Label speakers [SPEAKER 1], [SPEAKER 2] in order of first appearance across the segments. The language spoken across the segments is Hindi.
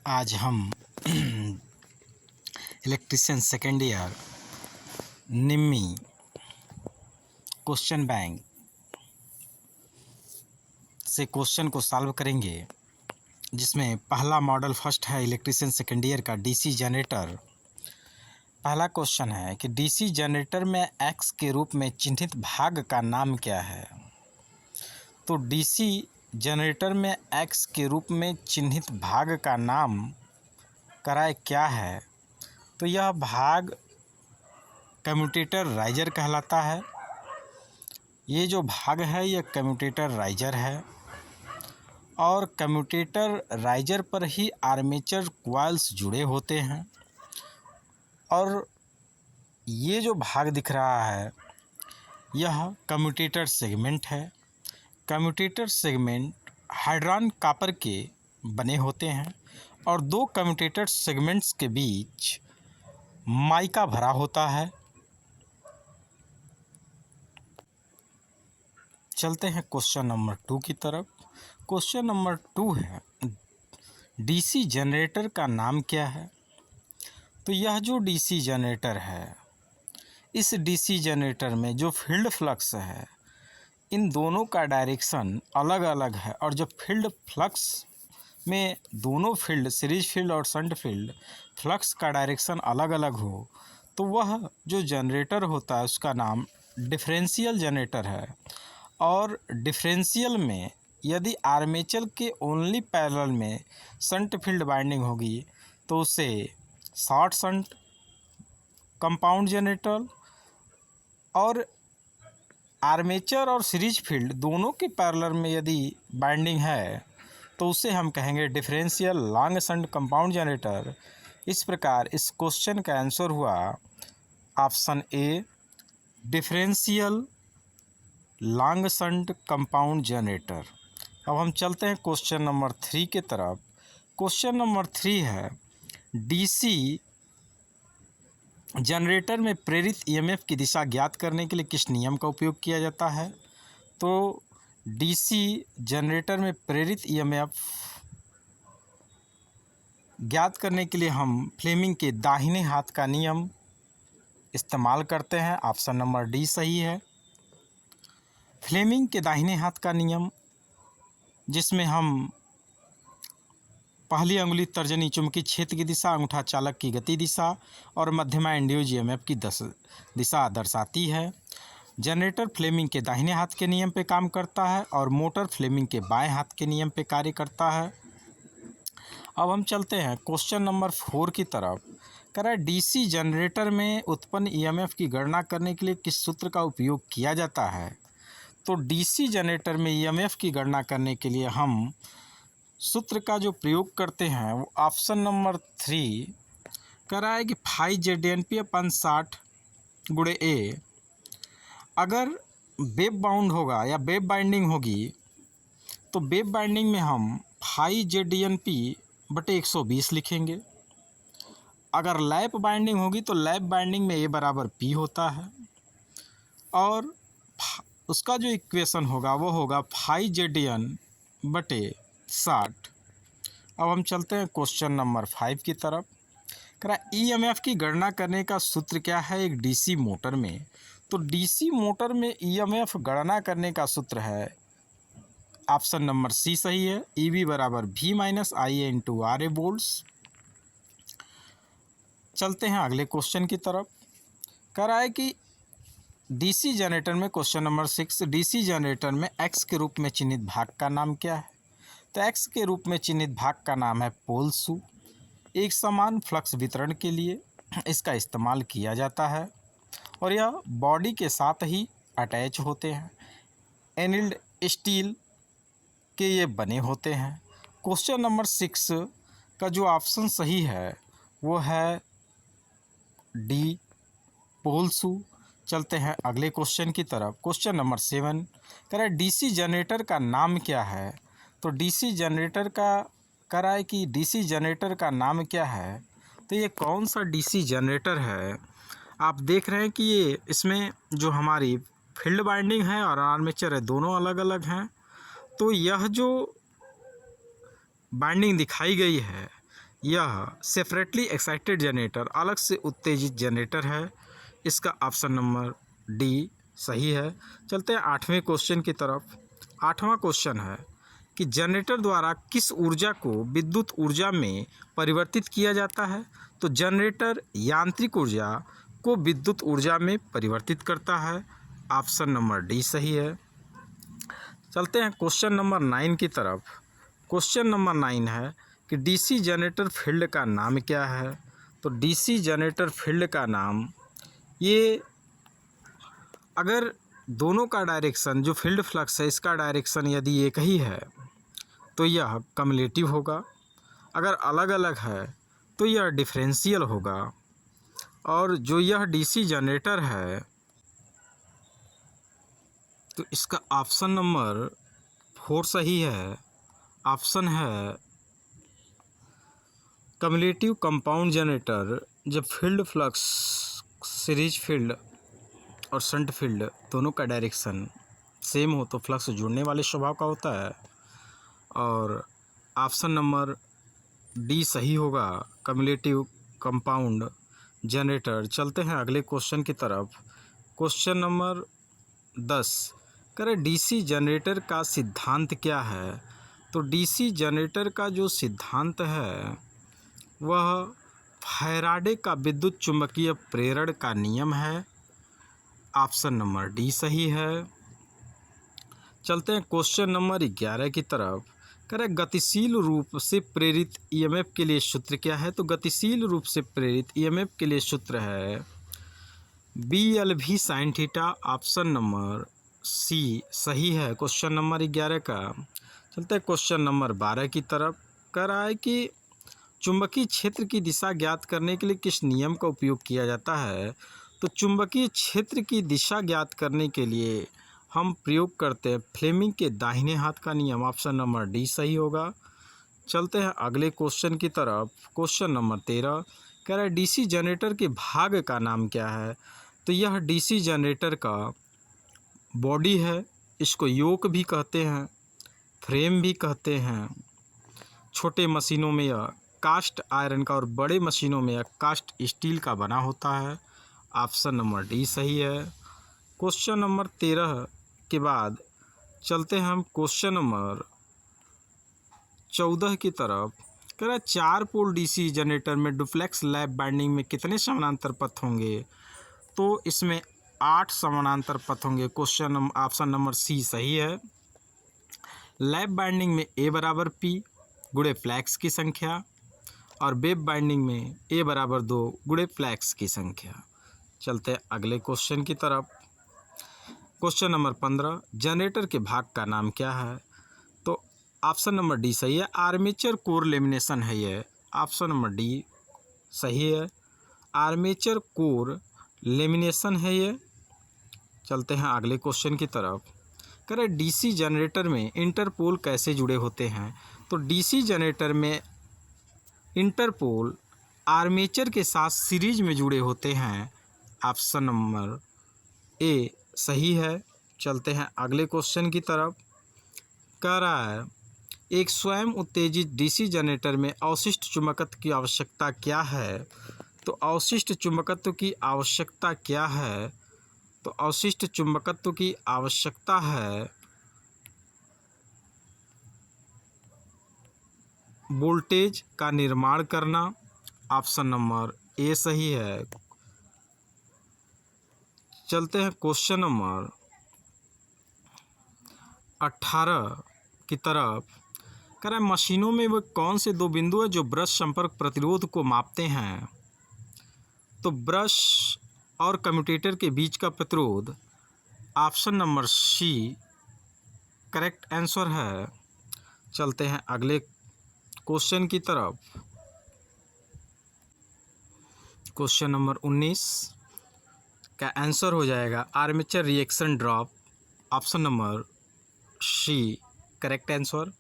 [SPEAKER 1] आज हम इलेक्ट्रीशियन सेकेंड ईयर निम्मी क्वेश्चन बैंक से क्वेश्चन को सॉल्व करेंगे, जिसमें पहला मॉडल फर्स्ट है इलेक्ट्रीशियन सेकेंड ईयर का डीसी जनरेटर। पहला क्वेश्चन है कि डीसी जनरेटर में एक्स के रूप में चिन्हित भाग का नाम क्या है। तो डीसी जनरेटर में एक्स के रूप में चिन्हित भाग का नाम कराए क्या है। तो यह भाग कम्यूटेटर राइजर कहलाता है। ये जो भाग है यह कम्यूटेटर राइजर है और कम्यूटेटर राइजर पर ही आर्मेचर कॉइल्स जुड़े होते हैं। और ये जो भाग दिख रहा है यह कम्यूटेटर सेगमेंट है। कम्यूटेटर सेगमेंट हाइड्रॉन कॉपर के बने होते हैं और दो कम्यूटेटर सेगमेंट्स के बीच माइका भरा होता है। चलते हैं क्वेश्चन नंबर 2 की तरफ। क्वेश्चन नंबर 2 है डीसी जनरेटर का नाम क्या है। तो यह जो डीसी जनरेटर है, इस डीसी जनरेटर में जो फील्ड फ्लक्स है, इन दोनों का डायरेक्शन अलग अलग है। और जब फील्ड फ्लक्स में दोनों फील्ड सीरीज फील्ड और शंट फील्ड फ्लक्स का डायरेक्शन अलग अलग हो तो वह जो जनरेटर होता है उसका नाम डिफरेंशियल जनरेटर है। और डिफरेंशियल में यदि आर्मेचर के ओनली पैरेलल में शंट फील्ड बाइंडिंग होगी तो उसे शॉर्ट शंट कंपाउंड जनरेटर, और आर्मेचर और सीरीज फील्ड दोनों के पैरेलल में यदि बाइंडिंग है तो उसे हम कहेंगे differential long shunt compound generator. इस प्रकार इस क्वेश्चन का आंसर हुआ option A, differential long shunt compound generator. अब हम चलते हैं क्वेश्चन नंबर 3 के तरफ। क्वेश्चन नंबर 3 है डीसी जनरेटर में प्रेरित ईएमएफ की दिशा ज्ञात करने के लिए किस नियम का उपयोग किया जाता है। तो डीसी जनरेटर में प्रेरित ईएमएफ ज्ञात करने के लिए हम फ्लेमिंग के दाहिने हाथ का नियम इस्तेमाल करते हैं। ऑप्शन नंबर डी सही है। फ्लेमिंग के दाहिने हाथ का नियम, जिसमें हम पहली अंगुली तर्जनी चुंबकीय क्षेत्र की दिशा, अंगूठा चालक की गति दिशा और मध्यमा इंड्यूस्ड ईएमएफ की दिशा दर्शाती है। जनरेटर फ्लेमिंग के दाहिने हाथ के नियम पे काम करता है और मोटर फ्लेमिंग के बाएं हाथ के नियम पे कार्य करता है। अब हम चलते हैं क्वेश्चन नंबर 4 की तरफ। कह रहा है डीसी जनरेटर में उत्पन्न ईएमएफ की गणना करने के लिए किस सूत्र का उपयोग किया जाता है। तो डीसी जनरेटर में ईएमएफ की गणना करने के लिए हम सूत्र का जो प्रयोग करते हैं वो ऑप्शन नंबर 3 कह रहा है कि 5ZNP/60 गुणे ए। अगर वेब बाउंड होगा या वेब बाइंडिंग होगी तो वेब बाइंडिंग में हम 5ZNP/120 लिखेंगे। अगर लैप बाइंडिंग होगी तो लैप बाइंडिंग में ए बराबर पी होता है और उसका जो इक्वेशन होगा वो होगा 5ZN/60। अब हम चलते हैं क्वेश्चन नंबर 5 की तरफ। कह रहा है ईएमएफ की गणना करने का सूत्र क्या है एक डीसी मोटर में। तो डीसी मोटर में ईएमएफ गणना करने का सूत्र है ऑप्शन नंबर सी सही है, EB बराबर V-IA × RA वोल्ट्स। चलते हैं अगले क्वेश्चन की तरफ। कह रहा है कि डीसी जनरेटर में क्वेश्चन नंबर 6 डीसी जनरेटर में एक्स के रूप में चिन्हित भाग का नाम क्या है। तो एक्स के रूप में चिन्हित भाग का नाम है पोल शू। एक समान फ्लक्स वितरण के लिए इसका इस्तेमाल किया जाता है और यह बॉडी के साथ ही अटैच होते हैं। एनिल्ड स्टील के ये बने होते हैं। क्वेश्चन नंबर 6 का जो ऑप्शन सही है वो है डी, पोल शू। चलते हैं अगले क्वेश्चन की तरफ। क्वेश्चन नंबर 7 कह रहा है डीसी जनरेटर का नाम क्या है। तो डीसी जनरेटर का कह रहा है कि डीसी जनरेटर का नाम क्या है। तो ये कौन सा डीसी जनरेटर है। आप देख रहे हैं कि ये इसमें जो हमारी फील्ड बाइंडिंग है और आर्मेचर है दोनों अलग अलग हैं। तो यह जो बाइंडिंग दिखाई गई है यह सेपरेटली एक्साइटेड जनरेटर, अलग से उत्तेजित जनरेटर है। इसका ऑप्शन नंबर डी सही है। चलते हैं 8वें क्वेश्चन की तरफ। 8वां क्वेश्चन है कि जनरेटर द्वारा किस ऊर्जा को विद्युत ऊर्जा में परिवर्तित किया जाता है। तो जनरेटर यांत्रिक ऊर्जा को विद्युत ऊर्जा में परिवर्तित करता है। ऑप्शन नंबर डी सही है। चलते हैं क्वेश्चन नंबर 9 की तरफ। क्वेश्चन नंबर 9 है कि डीसी जनरेटर फील्ड का नाम क्या है। तो डीसी जनरेटर फील्ड का नाम, ये अगर दोनों का डायरेक्शन, जो फील्ड फ्लक्स है इसका डायरेक्शन यदि एक ही है तो यह कम्युलेटिव होगा। अगर अलग अलग है तो यह डिफरेंशियल होगा। और जो यह डीसी जनरेटर है तो इसका ऑप्शन नंबर 4 सही है। ऑप्शन है कम्युलेटिव कंपाउंड जनरेटर। जब फील्ड फ्लक्स, सीरीज फील्ड और शंट फील्ड दोनों का डायरेक्शन सेम हो तो फ्लक्स जुड़ने वाले स्वभाव का होता है। और ऑप्शन नंबर डी सही होगा, कम्युलेटिव कंपाउंड जनरेटर। चलते हैं अगले क्वेश्चन की तरफ। क्वेश्चन नंबर 10 करें डीसी जनरेटर का सिद्धांत क्या है। तो डीसी जनरेटर का जो सिद्धांत है वह फैराडे का विद्युत चुंबकीय प्रेरण का नियम है। ऑप्शन नंबर डी सही है। चलते हैं क्वेश्चन नंबर 11 की तरफ। करें गतिशील रूप से प्रेरित ईएमएफ के लिए सूत्र क्या है। तो गतिशील रूप से प्रेरित ईएमएफ के लिए सूत्र है BLV sin theta. Option number C सही है क्वेश्चन नंबर 11 का। चलते हैं क्वेश्चन नंबर 12 की तरफ। कह रहा है कि चुंबकीय क्षेत्र की दिशा ज्ञात करने के लिए किस नियम का उपयोग किया जाता है। तो चुंबकीय क्षेत्र की दिशा ज्ञात करने के लिए हम प्रयोग करते हैं फ्लेमिंग के दाहिने हाथ का नियम। ऑप्शन नंबर डी सही होगा। चलते हैं अगले क्वेश्चन की तरफ। क्वेश्चन नंबर 13 कह रहा है डीसी जनरेटर के भाग का नाम क्या है। तो यह डीसी जनरेटर का बॉडी है। इसको योक भी कहते हैं, फ्रेम भी कहते हैं। छोटे मशीनों में यह कास्ट आयरन का और बड़े मशीनों में यह कास्ट स्टील का बना होता है। ऑप्शन नंबर डी सही है। क्वेश्चन नंबर 13 के बाद चलते हैं हम क्वेश्चन नंबर 14 की तरफ। कह रहा है 4 पोल डीसी जनरेटर में डुप्लेक्स लैप बाइंडिंग में कितने समानांतर पथ होंगे। तो इसमें 8 समानांतर पथ होंगे। क्वेश्चन ऑप्शन नंबर सी सही है। लैप बाइंडिंग में A बराबर P गुणे फ्लैक्स की संख्या और वेब बाइंडिंग में A बराबर 2 गुणे फ्लैक्स की संख्या। चलते हैं अगले क्वेश्चन की तरफ। क्वेश्चन नंबर 15 जनरेटर के भाग का नाम क्या है। तो ऑप्शन नंबर डी सही है, आर्मेचर कोर लेमिनेशन है ये। ऑप्शन नंबर डी सही है, आर्मेचर कोर लेमिनेशन है ये। चलते हैं अगले क्वेश्चन की तरफ। करें डीसी जनरेटर में इंटरपोल कैसे जुड़े होते हैं। तो डीसी जनरेटर में इंटरपोल आर्मेचर के साथ सीरीज में जुड़े होते हैं। ऑप्शन नंबर ए सही है। चलते हैं अगले क्वेश्चन की तरफ। कह रहा है एक स्वयं उत्तेजित डीसी जनरेटर में अवशिष्ट चुंबकत्व की आवश्यकता क्या है। तो अवशिष्ट चुंबकत्व की आवश्यकता क्या है। तो अवशिष्ट चुंबकत्व की आवश्यकता है वोल्टेज का निर्माण करना। ऑप्शन नंबर ए सही है। चलते हैं क्वेश्चन नंबर 18 की तरफ। कह रहा है मशीनों में वो कौन से 2 बिंदु हैं जो ब्रश संपर्क प्रतिरोध को मापते हैं। तो ब्रश और कम्यूटेटर के बीच का प्रतिरोध। Option number C correct answer है। चलते हैं अगले क्वेश्चन की तरफ। क्वेश्चन नंबर 19 का आंसर हो जाएगा armature reaction drop. Option number C correct answer.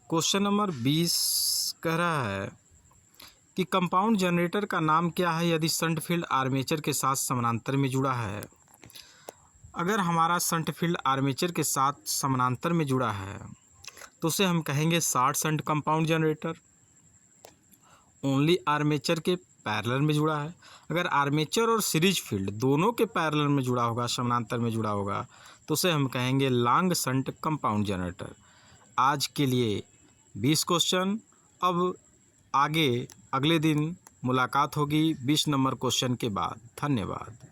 [SPEAKER 1] Question number 20 कह रहा है कि कंपाउंड जनरेटर का नाम क्या है यदि शंट फील्ड आर्मेचर के साथ समानांतर में जुड़ा है। अगर हमारा शंट फील्ड आर्मेचर के साथ समानांतर में जुड़ा है तो उसे हम कहेंगे short shunt compound generator. Only armature के पैरेलल में जुड़ा है। अगर आर्मेचर और सीरीज फील्ड दोनों के पैरेलल में जुड़ा होगा, समानांतर में जुड़ा होगा, तो उसे हम कहेंगे लॉन्ग शंट कंपाउंड जनरेटर। आज के लिए 20 क्वेश्चन। अब आगे अगले दिन मुलाकात होगी 20 नंबर क्वेश्चन के बाद। धन्यवाद।